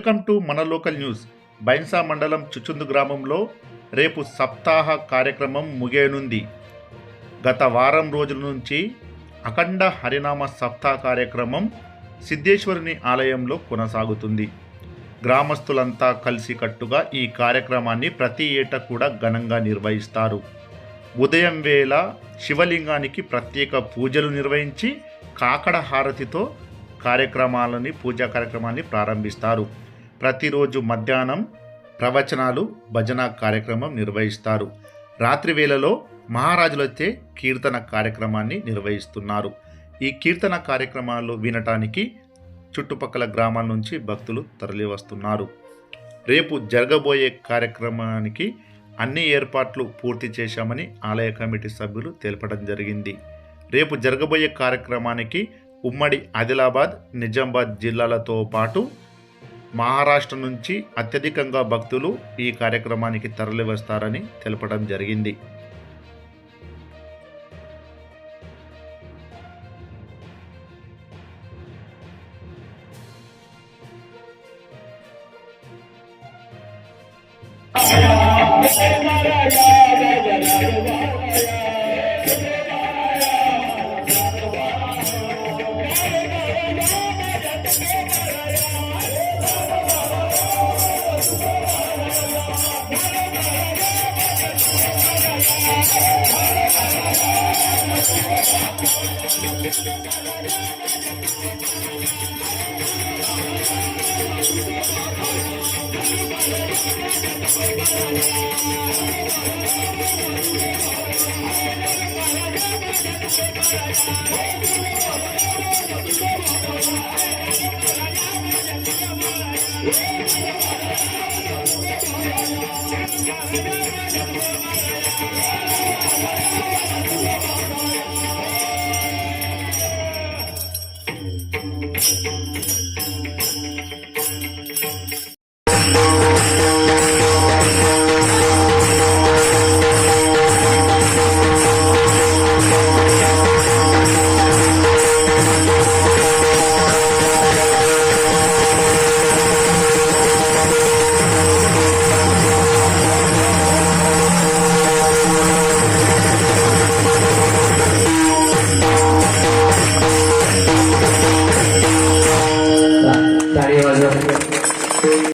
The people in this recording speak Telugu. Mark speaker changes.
Speaker 1: వెల్కమ్ టు మన లోకల్ న్యూస్. బైన్సా మండలం చుచుందు గ్రామంలో రేపు సప్తాహ కార్యక్రమం ముగియనుంది. గత వారం రోజుల నుంచి అఖండ హరినామ సప్తాహ కార్యక్రమం సిద్ధేశ్వరుని ఆలయంలో కొనసాగుతుంది. గ్రామస్తులంతా కలిసికట్టుగా ఈ కార్యక్రమాన్ని ప్రతి ఏటా కూడా ఘనంగా నిర్వహిస్తారు. ఉదయం వేళ శివలింగానికి ప్రత్యేక పూజలు నిర్వహించి కాకడ హారతితో పూజా కార్యక్రమాన్ని ప్రారంభిస్తారు. ప్రతిరోజు మధ్యాహ్నం ప్రవచనాలు, భజన కార్యక్రమం నిర్వహిస్తారు. రాత్రి వేళలో మహారాజులచే కీర్తన కార్యక్రమాన్ని నిర్వహిస్తున్నారు. ఈ కీర్తన కార్యక్రమాలు వినటానికి చుట్టుపక్కల గ్రామాల నుంచి భక్తులు తరలివస్తున్నారు. రేపు జరగబోయే కార్యక్రమానికి అన్ని ఏర్పాట్లు పూర్తి చేశామని ఆలయ కమిటీ సభ్యులు తెలపడం జరిగింది. రేపు జరగబోయే కార్యక్రమానికి ఉమ్మడి ఆదిలాబాద్, నిజామాబాద్ జిల్లాలతో పాటు మహారాష్ట్ర నుంచి అత్యధికంగా భక్తులు ఈ కార్యక్రమానికి తరలివస్తారని తెలపడం జరిగింది.